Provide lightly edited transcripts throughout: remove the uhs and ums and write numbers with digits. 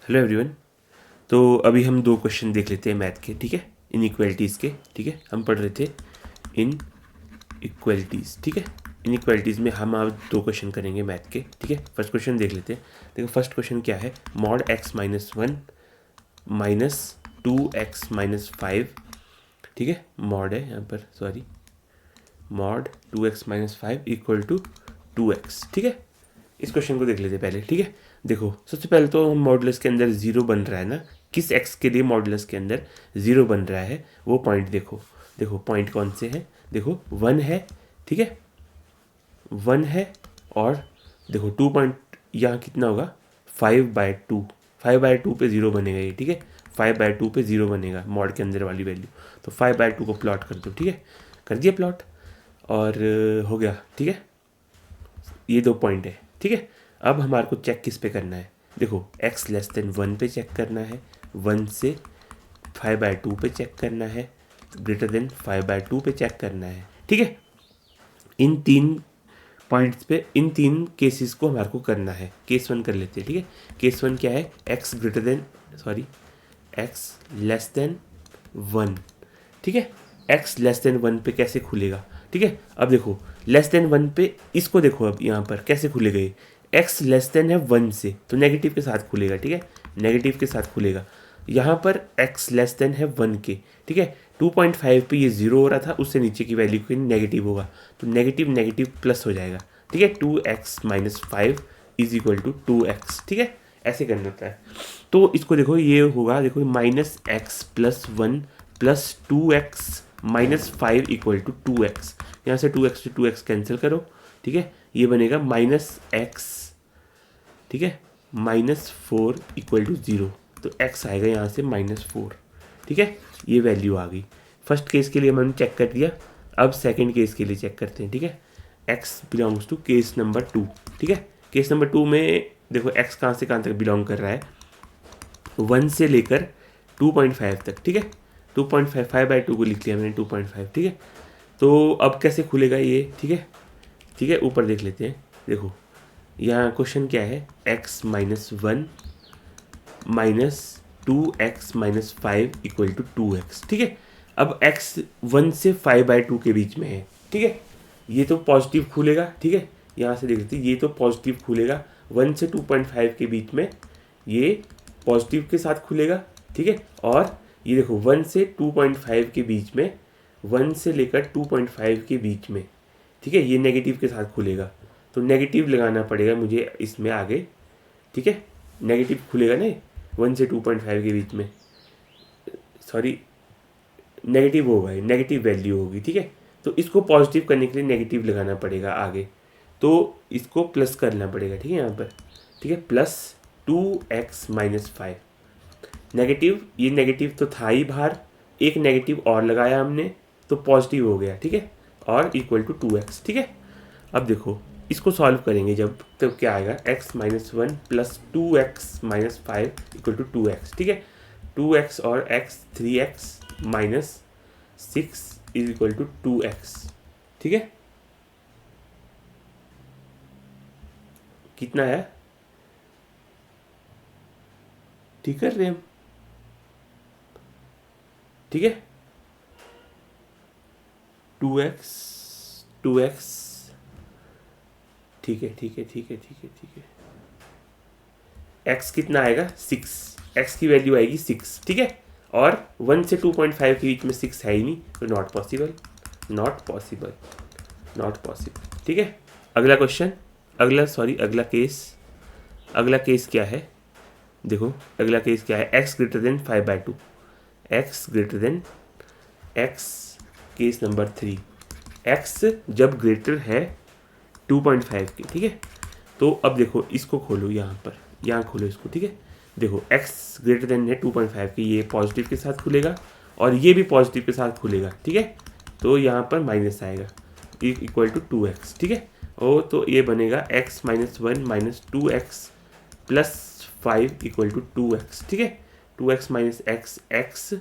Hello everyone. तो अभी हम दो क्वेश्चन देख लेते हैं मैथ के, ठीक है, इनइक्वालिटीज़ के। ठीक है, हम पढ़ रहे थे इन इक्वालिटीज़। ठीक है, इनइक्वालिटीज़ में हम आज दो क्वेश्चन करेंगे मैथ के। ठीक है, फर्स्ट क्वेश्चन देख लेते हैं। देखो फर्स्ट क्वेश्चन क्या है, mod x minus one minus 2x minus 5। ठीक है, मॉड है यहाँ पर, sorry, mod 2x minus 5 equal to 2x। ठीक है, इस क्वेश्चन को देख लेते हैं पहले। ठीक है, देखो सबसे पहले तो हम मॉडुलस के अंदर ज़ीरो बन रहा है ना, किस x के लिए मॉडुलस के अंदर ज़ीरो बन रहा है वो पॉइंट देखो। देखो पॉइंट कौन से हैं, देखो 1 है, ठीक है, 1 है, और देखो 2 पॉइंट यहाँ कितना होगा 5/2। 5/2 पे ज़ीरो बनेगा ये। ठीक है, 5/2 पे ज़ीरो बनेगा मॉड के अंदर वाली वैल्यू। तो 5/2 को प्लॉट कर दो। ठीक है, कर दिया प्लॉट, और हो गया। ठीक है, ये दो पॉइंट है। ठीक है, अब हमारे को चेक किस पे करना है, देखो x लेस देन 1 पे चेक करना है, 1 से 5/2 पे चेक करना है, ग्रेटर देन 5/2 पे चेक करना है। ठीक है, इन तीन पॉइंट्स पे, इन तीन केसेस को हमारे को करना है। केस 1 कर लेते हैं। ठीक है, केस 1 क्या है, x greater than, sorry, x less then 1। ठीक है, x लेस देन 1 पे कैसे खुलेगा। ठीक है, अब देखो लेस देन 1 पे इसको देखो, अब यहाँ पर कैसे खुलेगा ये, x लेस देन है 1 से, तो नेगेटिव के साथ खुलेगा। ठीक है, नेगेटिव के साथ खुलेगा। यहाँ पर x लेस देन है 1 के। ठीक है, 2.5 पे ये जीरो हो रहा था, उससे नीचे की वैल्यू कोई नेगेटिव होगा, तो नेगेटिव नेगेटिव प्लस हो जाएगा। ठीक है, 2x minus 5 is equal to 2x। ठीक है, ऐसे करना होता है। तो इसको देखो, ये होगा, देखो minus x plus 1 plus 2x minus 5 equal to 2x। यहाँ से 2x से 2x कैंसिल करो। ठीक है, ये बनेगा माइनस एक्स, ठीक है, माइनस 4 इक्वल टू 0। तो x आएगा यहाँ से -4। ठीक है, ये वैल्यू आ गई। फर्स्ट केस के लिए हमने चेक कर दिया, अब सेकंड केस के लिए चेक करते हैं। ठीक है, x belongs to case number 2। ठीक है, केस नंबर 2 में देखो x कहाँ से कहाँ तक बिलोंग कर रहा है, 1 से लेकर 2.5 तक। ठीक है, 2.5, 5/2 को लिख लिया मैंने 2.5। ठीक है, तो अब कैसे खुलेगा ये। ठीक है, ठीक है, ऊपर देख लेते हैं। देखो यहाँ क्वेश्चन क्या है, x minus 1 minus 2x minus 5 equal to 2x। ठीक है, अब x 1 से 5/2 के बीच में है। ठीक है, ये तो पॉजिटिव खुलेगा। ठीक है, यहाँ से देख लेते हैं, ये तो पॉजिटिव खुलेगा, 1 से 2.5 के बीच में ये पॉजिटिव के साथ खुलेगा। ठीक है, और ये देखो 1 से 2.5 के बीच में, 1 से लेकर 2.5 के बीच में, ठीक है, ये नेगेटिव के साथ खुलेगा, तो नेगेटिव लगाना पड़ेगा मुझे इसमें आगे। ठीक है, नेगेटिव खुलेगा ना 1 से 2.5 के बीच में, सॉरी, नेगेटिव होगा, नेगेटिव वैल्यू होगी। ठीक है, तो इसको पॉजिटिव करने के लिए नेगेटिव लगाना पड़ेगा आगे, तो इसको प्लस करना पड़ेगा। ठीक है, यहाँ पर, ठीक है, प्लस 2x माइनस 5, नेगेटिव, ये नेगेटिव तो था ही बाहर, एक नेगेटिव और लगाया हमने तो पॉजिटिव हो गया। ठीक है, और इक्वल टू 2x। ठीक है, अब देखो इसको सॉल्व करेंगे जब, तब क्या आएगा, x minus 1 plus 2x minus 5 equal to 2x। ठीक है, 2x और x 3x minus 6 is equal to 2x। ठीक है, कितना है, ठीक कर रहे हैं हम। ठीक है, 2x 2x, ठीक है, ठीक है, ठीक है, ठीक है, ठीक है, x कितना आएगा 6, x की वैल्यू आएगी 6। ठीक है, और 1 से 2.5 के बीच में 6 है ही नहीं, तो not possible, not possible, not possible. ठीक है, अगला क्वेश्चन, अगला, सॉरी, अगला केस, अगला केस क्या है, देखो अगला केस क्या है, x greater than 5/2, x greater than, x case number 3, x जब ग्रेटर है 2.5 के। ठीक है, तो अब देखो इसको खोलो, यहाँ पर, यहाँ खोलो इसको। ठीक है, देखो x ग्रेटर देन है 2.5 के, ये पॉजिटिव के साथ खुलेगा और ये भी पॉजिटिव के साथ खुलेगा। ठीक है, तो यहाँ पर माइनस आएगा, इक्वल टू 2x। ठीक है, ओ तो ये बनेगा x minus 1 minus 2x plus 5 equal to 2x। ठीक है, 2x माइनस x, x,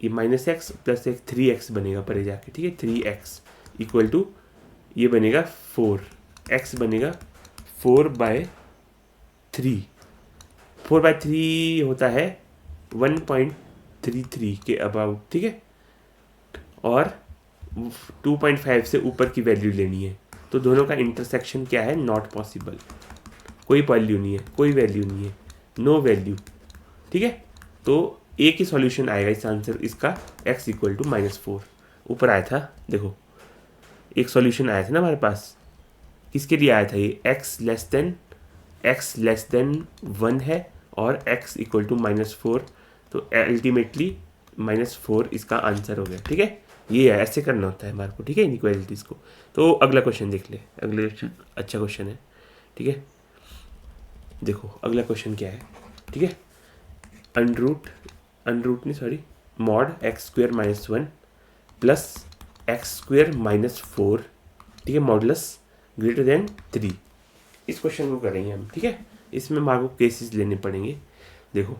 ये माइनस एक्स प्लस एक 3x बनेगा परे जाके। ठीक है, 3x इक्वल टू, ये बनेगा 4, x बनेगा 4/3। 4/3 होता है 1.33 के अबाउट, ठीक है, और 2.5 से ऊपर की वैल्यू लेनी है। तो दोनों का इंटरसेक्शन क्या है? Not possible. कोई वैल्यू नहीं है, कोई वैल्यू नहीं है, नो वैल्यू, ठीक है। तो एक ही सॉल्यूशन आएगा इस आंसर इसका, x इक्वल टू -4। ऊपर आया था, देखो एक सॉल्यूशन आया था ना हमारे पास, किसके लिए आया था ये? x लेस देन 1 है और x इक्वल टू -4, तो अल्टीमेटली -4 इसका आंसर हो गया, ठीक है। ये है, ऐसे करना होता है हमारे को, ठीक है, इनइक्वालिटीज़ को। तो अगला क्वेश्चन देख ले, अगले अच्छा क्वेश्चन है, ठीक है। देखो अगला क्वेश्चन क्या है, ठीक है। मॉड x² - 1 प्लस x² - 4, ठीक है, मॉडुलस ग्रेटर देन 3। इस क्वेश्चन को करेंगे हम, ठीक है। इसमें हमारे को केसेस लेने पड़ेंगे। देखो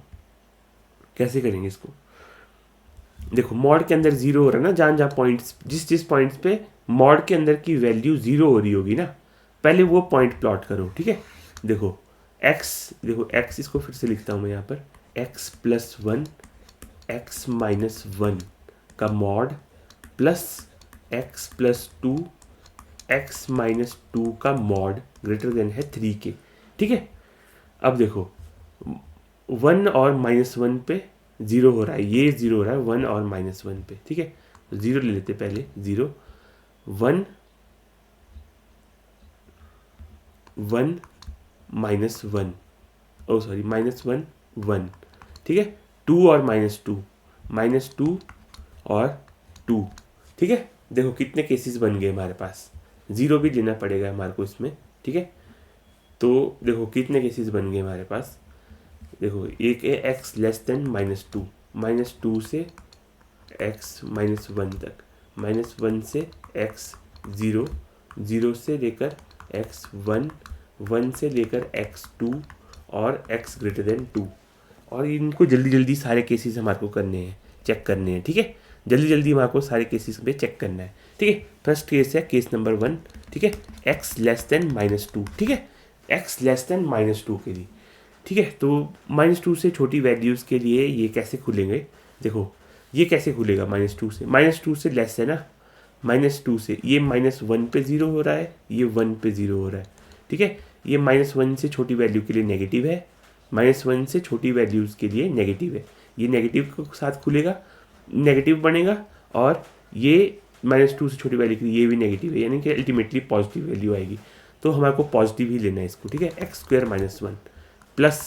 कैसे करेंगे इसको। देखो मॉड के अंदर 0 हो रहा है ना, जहाँ पॉइंट्स, जिस पॉइंट्स पे मॉड के अंदर की वैल्यू 0 हो रही होगी ना, पहले वो पॉइंट प्लॉट करो, ठीक है। देखो x, इसको फिर से लिखता हूँ मैं यहाँ पर, x+1 x-1 का मॉड प्लस x+2 x-2 का मॉड ग्रेटर देन है 3 के, ठीक है। अब देखो 1 और -1 पे 0 हो रहा है, ये 0 हो रहा है 1 और -1 पे, ठीक है। 0 ले लेते पहले, 0 1 1 -1, ओ सॉरी -1 1, ठीक है। 2 और -2 और 2, ठीक है। देखो कितने केसेस बन गए हमारे पास, 0 भी लेना पड़ेगा हमारे को इसमें, ठीक है। तो देखो कितने केसेस बन गए हमारे पास। देखो एक है x लेस देन -2 से x -1 तक, -1 से x 0 से लेकर x 1 से लेकर x 2 और x ग्रेटर देन 2। और इनको जल्दी जल्दी सारे केसेस हमारे को करने हैं, चेक करने हैं, ठीक है। जल्दी जल्दी हमारे को सारे केसेस पे चेक करना है, ठीक है। फर्स्ट केस है केस नंबर 1, ठीक है, x लेस देन -2, ठीक है, x लेस देन -2 के लिए, ठीक है। तो -2 से छोटी वैल्यूज़ के लिए ये कैसे खुलेंगे? देखो ये कैसे खुलेगा -2 से लेस है ना, -2 से ये -1 पे 0 हो रहा है, ये 1 पे 0 हो रहा है, ठीक है। ये -1 से छोटी वैल्यू के लिए नेगेटिव है, -1 से छोटी वैल्यूज़ के लिए नेगेटिव है, ये नेगेटिव के साथ खुलेगा, नेगेटिव बनेगा, और ये -2 से छोटी वैल्यू के लिए ये भी नेगेटिव है, यानी कि अल्टीमेटली पॉजिटिव वैल्यू आएगी। तो हमारे को पॉजिटिव ही लेना है इसको, ठीक है। x² - 1 प्लस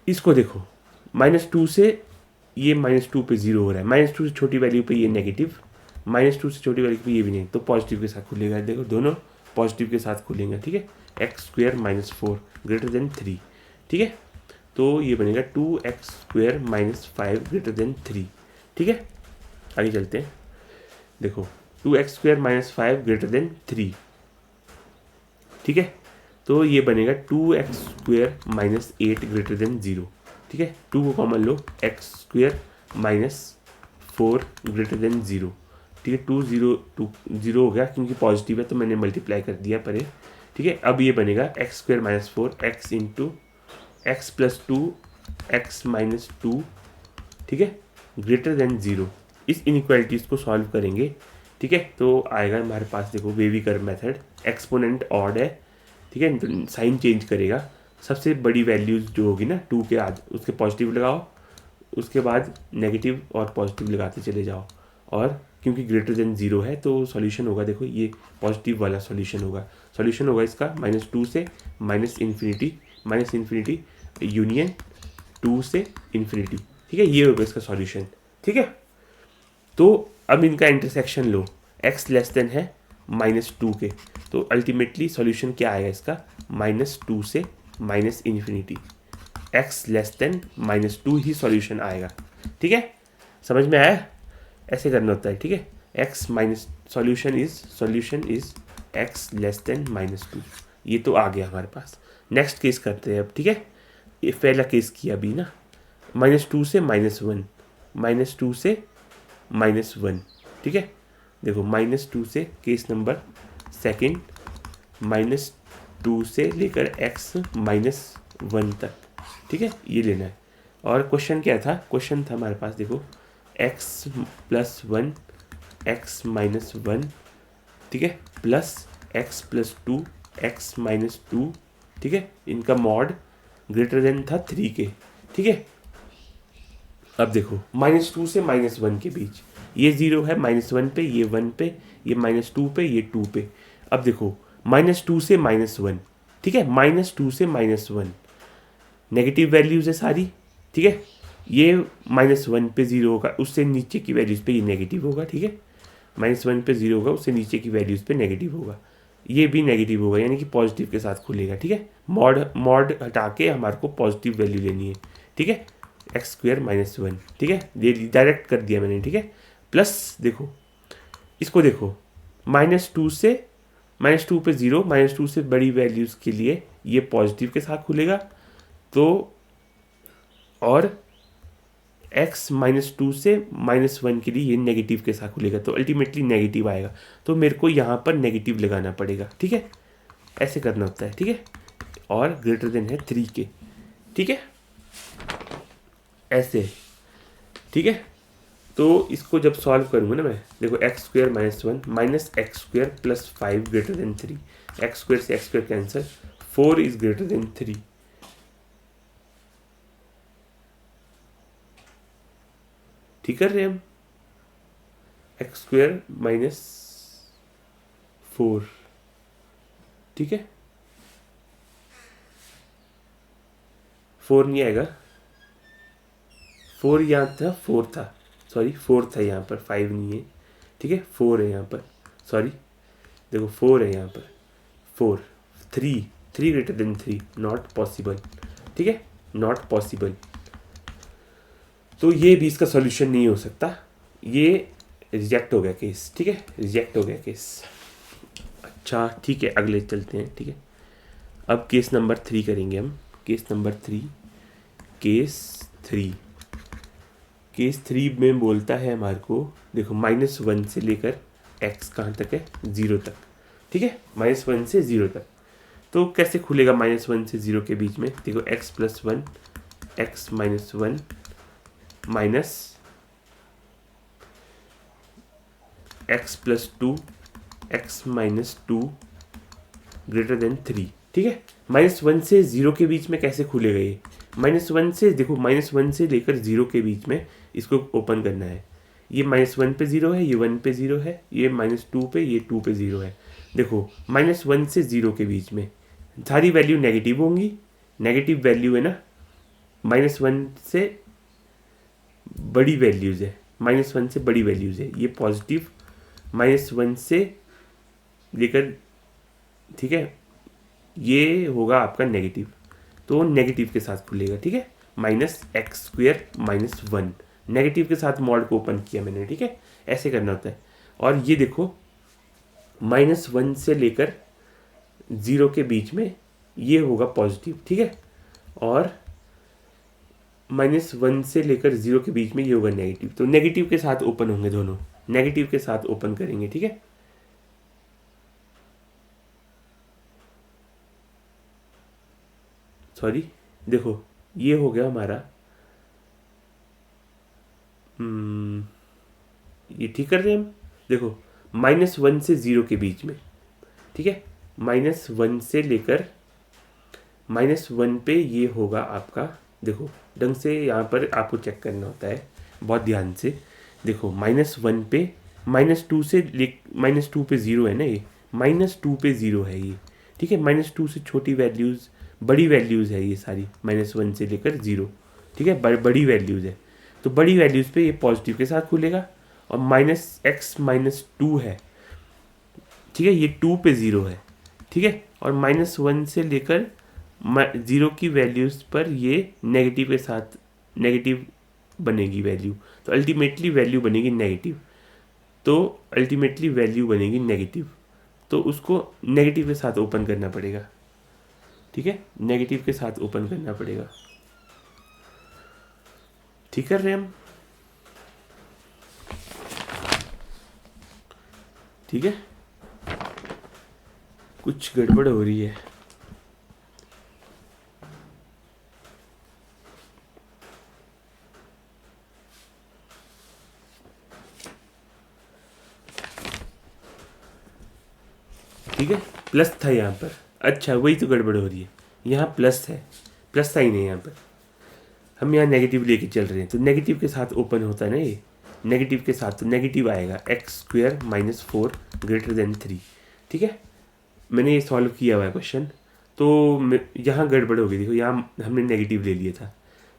इसको देखो -2 से ये -2 पे 0 हो रहा है, -2 से छोटी वैल्यू पे ये नेगेटिव, -2 से छोटी वैल्यू पे ये भी नहीं, तो पॉजिटिव के साथ खुलेगा। देखो दोनों पॉजिटिव के साथ खुलेंगे, ठीक है। x² - 4 ग्रेटर देन 3, ठीक है। तो ये बनेगा 2x² - 5 ग्रेटर देन 3, ठीक है। आगे चलते हैं। देखो 2x² - 5 ग्रेटर देन 3, ठीक है। तो ये बनेगा 2x² - 8 ग्रेटर देन 0, ठीक है। 2 को कॉमन लो, x² - 4 ग्रेटर देन 0, ठीक है। 2 0 हो गया, क्योंकि पॉजिटिव है तो मैंने मल्टीप्लाई कर दिया परे, ठीक है। अब ये बनेगा x² - 4 x into x+2 x - 2, ठीक है, ग्रेटर देन 0। इस इनइक्वालिटीज़ को सॉल्व करेंगे, ठीक है। तो आएगा हमारे पास, देखो wavy curve method, exponent odd है, ठीक है, साइन चेंज करेगा। सबसे बड़ी वैल्यूज जो होगी ना 2 के आज, उसके पॉजिटिव लगाओ, उसके बाद नेगेटिव और पॉजिटिव लगाते चले जाओ, और क्योंकि ग्रेटर देन 0 है तो सॉल्यूशन होगा, देखो ये पॉजिटिव वाला सॉल्यूशन होगा इसका -2 से -इन्फिनिटी यूनियन 2 से इन्फिनिटी, ठीक है। ये होगा इसका सॉल्यूशन, ठीक है। तो अब इनका इंटरसेक्शन लो, x लेस देन है -2 के, तो अल्टीमेटली सॉल्यूशन क्या आएगा इसका, -2 से इन्फिनिटी, x लेस देन -2 ही सॉल्यूशन आएगा, ठीक है। समझ में आया? ऐसे करना होता है, ठीक है। x minus solution is x less then -2, ये तो आ गया हमारे पास। नेक्स्ट केस करते हैं अब, ठीक है। ये पहला केस किया अभी ना, -2 से -1, -2 से -1, ठीक है। देखो -2 से केस नंबर सेकंड, -2 से लेकर x 1 तक, ठीक है, ये लेना है। और क्वेश्चन क्या था, क्वेश्चन था हमारे पास, देखो x+1 x-1, ठीक है, प्लस x+2 x-2, ठीक है, इनका मॉड ग्रेटर देन था 3 के, ठीक है। अब देखो -2 से -1 के बीच ये 0 है, -1 पे, ये 1 पे, ये -2 पे, ये 2 पे। अब देखो -2 से -1, ठीक है, -2 से -1 नेगेटिव वैल्यूज है सारी, ठीक है। ये -1 पे 0 होगा, उससे नीचे की वैल्यूज पे ये नेगेटिव होगा, ठीक है। -1 पे 0 होगा, उससे नीचे की वैल्यूज पे नेगेटिव होगा, ये भी नेगेटिव होगा, यानी कि पॉजिटिव के साथ खुलेगा, ठीक है। मॉड मॉड हटा के हमारे को पॉजिटिव वैल्यू लेनी है, ठीक है, x² -1, ठीक है, ये डायरेक्ट कर दिया मैंने, ठीक है। प्लस देखो इसको देखो, -2 से -2 पे 0, -2 से बड़ी वैल्यूज के लिए ये पॉजिटिव के साथ खुलेगा, तो और x -2 से -1 के लिए ये नेगेटिव के साथ खुलेगा, तो अल्टीमेटली नेगेटिव आएगा, तो मेरे को यहाँ पर नेगेटिव लगाना पड़ेगा, ठीक है, ऐसे करना होता है, ठीक है। और ग्रेटर देन है 3 के, ठीक है, ऐसे, ठीक है। तो इसको जब सॉल्व करूँगा ना मैं, देखो x² -1 -x² + 5 greater than 3, x² से x² cancel, 4 is greater than 3, ठीक कर रहे हैं हम, x² -4, ठीक है, 4 नहीं आएगा, 4 यहाँ था, 4 था, सॉरी 4 था यहाँ पर, 5 नहीं है, ठीक है, 4 है यहाँ पर, सॉरी देखो 4 है यहाँ पर, 4 3 ग्रेटर देन 3, नॉट पॉसिबल, ठीक है, नॉट पॉसिबल। तो ये भी इसका सॉल्यूशन नहीं हो सकता, ये रिजेक्ट हो गया केस, ठीक है, रिजेक्ट हो गया केस। अच्छा ठीक है, अगले चलते हैं, ठीक है। अब केस नंबर 3 करेंगे हम, केस नंबर 3, केस 3 में बोलता है हमारे को, देखो -1 से लेकर x कहाँ तक है, 0 तक, ठीक है, -1 से 0 तक। तो कैसे खुलेगा -1 से 0 के बीच में, देखो x+1 x-1 minus x+2 x-2 greater than 3, ठीक है। -1 से 0 के बीच में कैसे खुलेगा ये, -1 से, देखो -1 से लेकर 0 के बीच में इसको ओपन करना है, ये -1 पे 0 है, ये 1 पे 0 है, ये -2 पे, ये 2 पे 0 है। देखो -1 से 0 के बीच में सारी वैल्यू नेगेटिव होंगी, नेगेटिव वैल्यू है ना, -1 से बड़ी वैल्यूज़ है, -1 से बड़ी वैल्यूज़ है, ये पॉजिटिव, -1 से लेकर, ठीक है, ये होगा आपका नेगेटिव, तो नेगेटिव के साथ खुलेगा, ठीक है, -x² -1 नेगेटिव के साथ मॉड को ओपन किया मैंने, ठीक है, ऐसे करना होता है। और ये देखो -1 से लेकर 0 के बीच में ये होगा पॉजिटिव, ठीक है, और -1 से लेकर 0 के बीच में ये होगा नेगेटिव, तो नेगेटिव के साथ ओपन होंगे दोनों, नेगेटिव के साथ ओपन करेंगे, ठीक है। सॉरी देखो ये हो गया हमारा, ये ठीक कर रहे हैं हम, देखो -1 से 0 के बीच में, ठीक है, -1 से लेकर -1 पे ये होगा आपका, देखो ढंग से यहाँ पर आपको चेक करना होता है बहुत ध्यान से, देखो -1 पे -2 से -2 पे 0 है ना, ये -2 पे 0 है ये, ठीक है, -2 से छोटी वैल्यूज़, बड़ी वैल्यूज़ है ये सारी, -1 से लेकर 0, ठीक है, बड़ी वैल्यूज़ है, तो बड़ी वैल्यूज़ पे ये पॉजिटिव के साथ खुलेगा, और -x-2 है, ठीक है, ये 2 पे 0 है, ठीक है, और -1 से लेकर 0 की वैल्यूज़ पर ये नेगेटिव के साथ नेगेटिव बनेगी वैल्यू, तो अल्टीमेटली वैल्यू बनेगी नेगेटिव, तो अल्टीमेटली वैल्यू बनेगी नेगेटिव, तो उसको नेगेटिव के साथ ओपन करना पड़ेगा, ठीक है, नेगेटिव के साथ ओपन करना पड़ेगा, ठीक कर रहे हैं हम, ठीक है, कुछ गड़बड़ हो रही है, प्लस था यहाँ पर, अच्छा वही तो गड़बड़ हो रही है, यहाँ प्लस है, प्लस साइन है यहाँ पर, हम यहाँ नेगेटिव लेके चल रहे हैं, तो नेगेटिव के साथ ओपन होता है ना ये, नेगेटिव के साथ तो नेगेटिव आएगा, x square minus 4 greater than 3, ठीक है। मैंने ये सॉल्व किया हुआ है क्वेश्चन, तो यहाँ गड़बड़ हो गई, देखो यहाँ हमने नेगेटिव ले लिया था,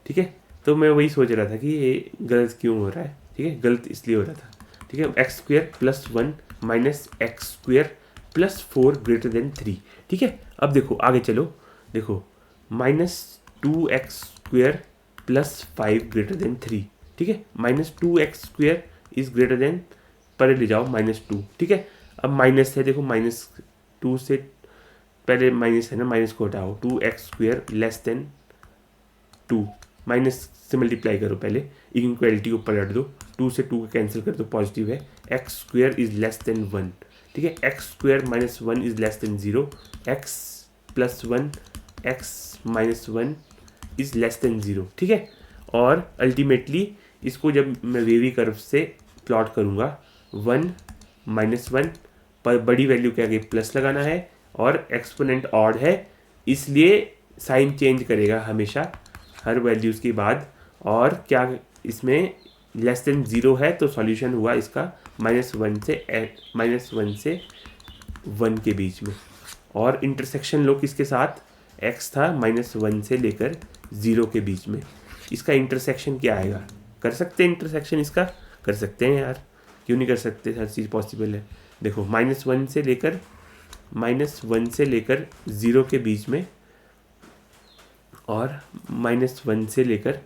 ठीक है। तो मैं वही सोच रहा था कि ये गलत क्यों हो रहा है, ठीक है, गलत इसलिए हो रहा था, ठीक है। X square plus 1 minus x square plus 4 greater than 3, ठीक है। अब देखो आगे चलो, देखो minus 2x square plus 5 greater than 3, ठीक है। Minus 2x square is greater than, पहले ले जाओ -2, ठीक है। अब माइनस है, देखो -2 से पहले माइनस है ना, माइनस को हटाओ, 2x square less than 2, minus से मल्टीप्लाई करो, पहले इक्वलिटी को पलट दो, 2 से 2 कैंसिल कर दो, पॉजिटिव है, x square is less than 1, ठीक है। X square minus 1 is less than 0, x plus 1 x minus 1 is less than 0, ठीक है। और अल्टीमेटली इसको जब मैं वेवी कर्व से प्लॉट करूँगा, 1 -1 पर बड़ी वैल्यू क्या गई, प्लस लगाना है, और एक्सपोनेंट ऑड है इसलिए साइन चेंज करेगा हमेशा हर वैल्यूज़ के बाद, और क्या इसमें लेस देन 0 है तो सॉल्यूशन हुआ इसका -1 से 1 के बीच में, और इंटरसेक्शन लो किसके साथ, x था -1 से लेकर 0 के बीच में, इसका इंटरसेक्शन क्या आएगा, कर सकते हैं इंटरसेक्शन इसका, कर सकते हैं यार, क्यों नहीं कर सकते, हर चीज़ पॉसिबल है। देखो -1 से लेकर 0 के बीच में, और -1 से लेकर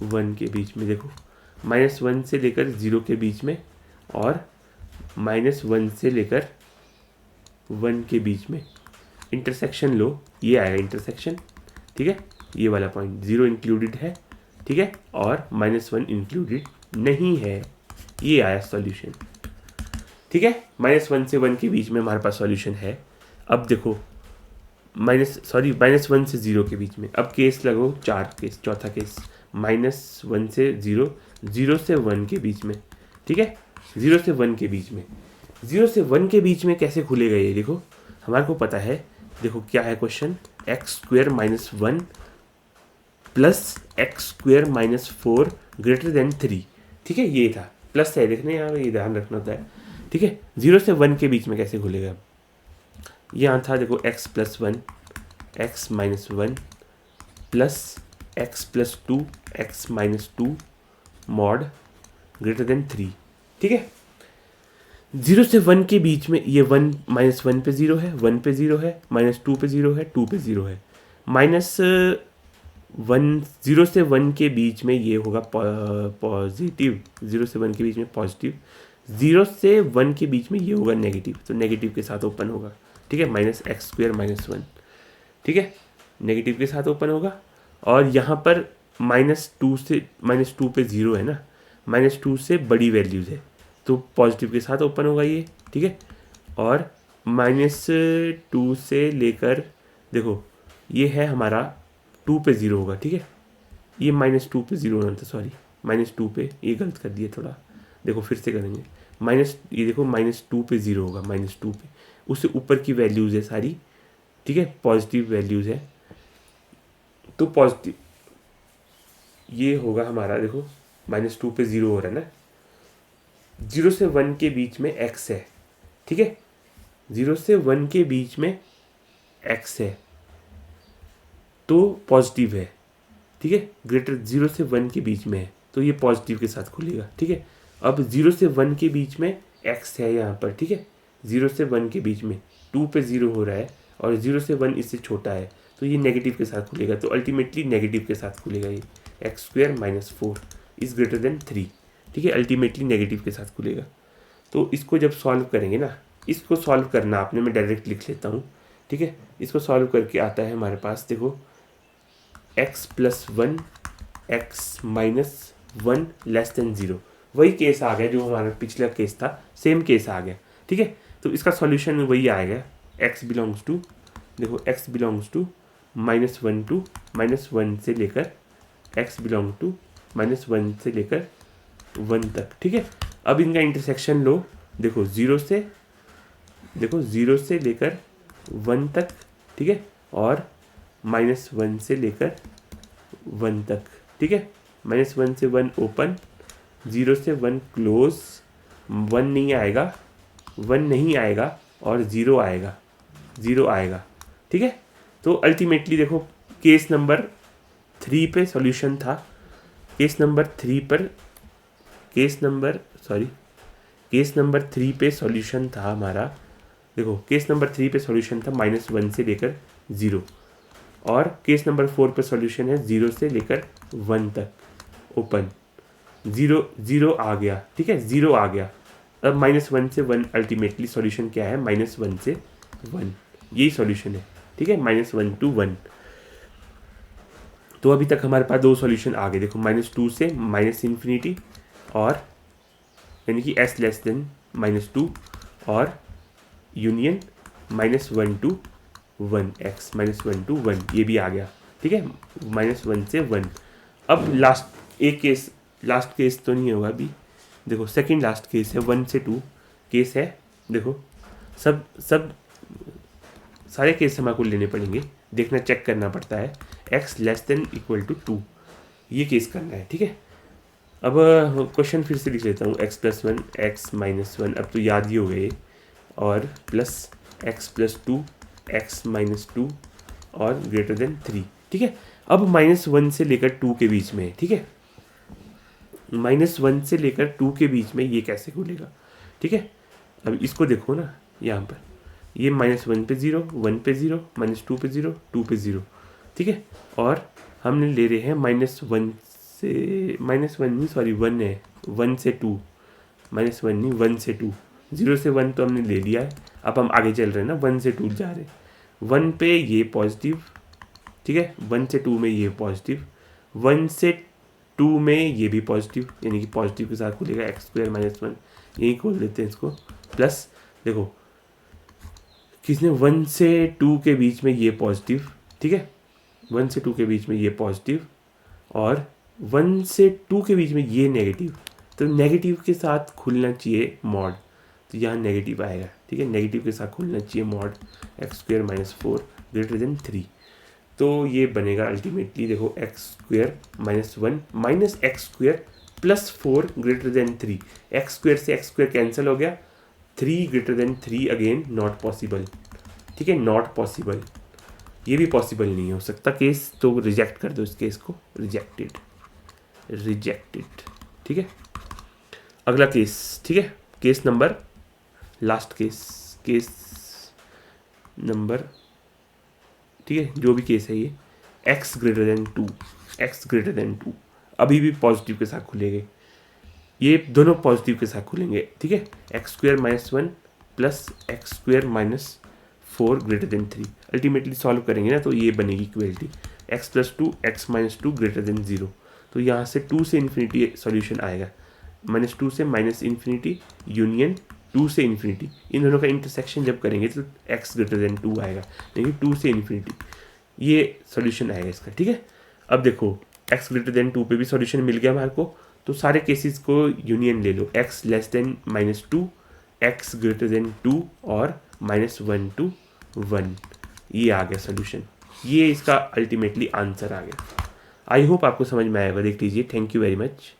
1 के बीच में, देखो -1 से लेकर 0 के बीच में, और -1 से लेकर 1 के बीच में इंटरसेक्शन लो, ये आएगा इंटरसेक्शन, ठीक है। ये वाला पॉइंट 0 इंक्लूडेड है, ठीक है, और -1 इंक्लूडेड नहीं है, ये आया सॉल्यूशन, ठीक है। -1 से 1 के बीच में हमारे पास सॉल्यूशन है। अब देखो -1 से 0 के बीच में, अब केस लगो 4 केस, चौथा केस -1 से 0, 0 से 1 के बीच में, ठीक है, 0 से 1 के बीच में, 0 से 1 के बीच में कैसे खुलेगा ये, देखो हमारे को पता है, देखो क्या है question, x square minus 1 plus x square minus 4 greater than 3, ठीक है, ये था, प्लस है, देखने यहाँ ये ध्यान रखना होता है, ठीक है। 0 से 1 के बीच में कैसे खुलेगा, यहाँ था देखो x plus 1 x minus 1 plus x plus 2 x minus 2 mod greater than 3, ठीक है। 0 से 1 के बीच में ये 1 -1 पे 0 है, 1 पे 0 है, -2 पे 0 है, 2 पे 0 है, -1 0 से 1 के बीच में ये होगा पॉजिटिव, 0 से 1 के बीच में पॉजिटिव, 0 से 1 के बीच में ये होगा नेगेटिव, तो नेगेटिव के साथ ओपन होगा, ठीक है, -x² -1, ठीक है, नेगेटिव के साथ ओपन होगा। और यहाँ पर -2 पे 0 है ना, -2 से बड़ी वैल्यूज़ है तो पॉजिटिव के साथ ओपन होगा ये, ठीक है। और -2 से लेकर, देखो ये है हमारा 2 पे 0 होगा, ठीक है, ये -2 पे 0 होना था, सॉरी -2 पे, ये गलत कर दिया थोड़ा, देखो फिर से करेंगे, ये देखो -2 पे 0 होगा, -2 पे, उससे ऊपर की वैल्यूज़ है सारी, ठीक है, पॉजिटिव वैल्यूज़ है, तो पॉजिटिव ये होगा हमारा, देखो -2 पे 0 हो रहा है ना, 0 से 1 के बीच में x है, ठीक है, 0 से 1 के बीच में x है तो पॉजिटिव है, ठीक है, ग्रेटर 0 से 1 के बीच में है तो ये पॉजिटिव के साथ खुलेगा, ठीक है। अब 0 से 1 के बीच में x है यहाँ पर, ठीक है, 0 से 1 के बीच में 2 पे 0 हो रहा है और 0 से 1 इससे छोटा है तो ये नेगेटिव के साथ खुलेगा, तो अल्टीमेटली नेगेटिव के साथ खुलेगा ये, x² -4 इज़ ग्रेटर देन 3, ठीक है, अल्टीमेटली नेगेटिव के साथ खुलेगा। तो इसको जब सॉल्व करेंगे ना, इसको सॉल्व करना आपने, मैं डायरेक्ट लिख लेता हूँ, ठीक है, इसको सॉल्व करके आता है हमारे पास, देखो x plus 1 x minus 1 less than 0, वही केस आ गया जो हमारा पिछला केस था, सेम केस आ गया, ठीक है। तो इसका सॉल्यूशन वही आएगा, x बिलोंग्स टू, देखो x बिलोंग्स टू -1 टू -1 से लेकर, x बिलोंग टू -1 से लेकर 1 तक, ठीक है। अब इनका इंटरसेक्शन लो, देखो 0 से देखो 0 से लेकर 1 तक, ठीक है, और -1 से लेकर 1 तक, ठीक है। -1 से 1 ओपन, 0 से 1 क्लोज, 1 नहीं आएगा, 1 नहीं आएगा और 0 आएगा, 0 आएगा, ठीक है। तो अल्टीमेटली देखो केस नंबर 3 पे सॉल्यूशन था, केस नंबर 3 पे सॉल्यूशन था हमारा। देखो केस नंबर 3 पे सॉल्यूशन था -1 से लेकर 0, और केस नंबर 4 पे सॉल्यूशन है 0 से लेकर 1 तक ओपन, 0 आ गया, ठीक है, 0 आ गया। अब -1 से 1 अल्टीमेटली सॉल्यूशन क्या है, -1 से 1, यही सॉल्यूशन है, ठीक है, -1 to 1। तो अभी तक हमारे पास 2 सॉल्यूशन आ गए, देखो -2 से -∞, और यानी कि s लेस देन -2, और यूनियन -1 to 1, x -1 to 1, ये भी आ गया, ठीक है, -1 से 1। अब लास्ट केस तो नहीं होगा अभी, देखो सेकंड लास्ट केस है, 1 से 2 केस है। देखो सब सारे केस हमको लेने पड़ेंगे, देखना, चेक करना पड़ता है, x less than equal to 2, ये केस करना है, ठीक है। अब क्वेश्चन फिर से लिख लेता हूँ, x + 1 x - 1, अब तो याद ही हो गए, और प्लस x + 2 x - 2 और ग्रेटर देन 3, ठीक है। अब -1 से लेकर 2 के बीच में, ठीक है, -1 से लेकर 2 के बीच में ये कैसे खुलेगा, ठीक है। अब इसको देखो ना, यहाँ पर ये -1 पे 0, 1 पे 0, -2 पे 0, 2 पे 0, ठीक है। और हमने ले रहे हैं -1 से -1 नहीं, सॉरी 1 है, 1 से 2, -1 नहीं 1 से 2, 0 से 1 तो हमने ले लिया है। अब हम आगे चल रहे हैं ना, 1 से 2 जा रहे हैं, 1 पे ये पॉजिटिव, ठीक है, 1 से 2 में ये पॉजिटिव, 1 से 2 में ये भी पॉजिटिव, यानी कि पॉजिटिव के साथ खुलेगा x² - 1, यही खोल देते हैं इसको, प्लस देखो किसने 1 से 2 के बीच में ये पॉजिटिव, ठीक है, 1 से 2 के बीच में ये पॉजिटिव, और 1 से 2 के बीच में ये नेगेटिव, तो नेगेटिव के साथ खुलना चाहिए मॉड, तो यहाँ नेगेटिव आएगा, ठीक है, नेगेटिव के साथ खुलना चाहिए मॉड x² - 4 ग्रेटर देन 3, तो ये बनेगा अल्टीमेटली, देखो x² - 1 -x² + 4 greater than 3, x² से x² कैंसिल हो गया, 3 greater than 3 again not possible, ठीक है, नॉट पॉसिबल, ये भी पॉसिबल नहीं हो सकता केस, तो रिजेक्ट कर दो इस केस को, रिजेक्टेड, ठीक है। अगला केस, ठीक है, case number last case number, ठीक है, जो भी केस है ये x greater than 2, अभी भी पॉजिटिव के साथ खुलेंगे, ये दोनों पॉजिटिव के साथ खुलेंगे, ठीक है, x² - 1 + x² - 4 greater than 3, ultimately solve करेंगे ना, तो ये बनेगी equality x + 2 x - 2 greater than 0, तो यहाँ से 2 से इन्फिनिटी सॉल्यूशन आएगा, -2 से -∞, यूनियन 2 से इन्फिनिटी, इन दोनों का इंटरसेक्शन जब करेंगे तो x ग्रेटर देन 2 आएगा, यानी 2 से इन्फिनिटी, ये सॉल्यूशन आएगा इसका, ठीक है। अब देखो x ग्रेटर देन 2 पे भी सॉल्यूशन मिल गया हमारे को, तो सारे केसेस को यूनियन ले लो, x less then -2 x greater than 2 और -1 to 1, ये आ गया सॉल्यूशन, ये इसका अल्टीमेटली आंसर आ गया। आई होप आपको समझ में आएगा, देख लीजिए, थैंक यू वेरी मच।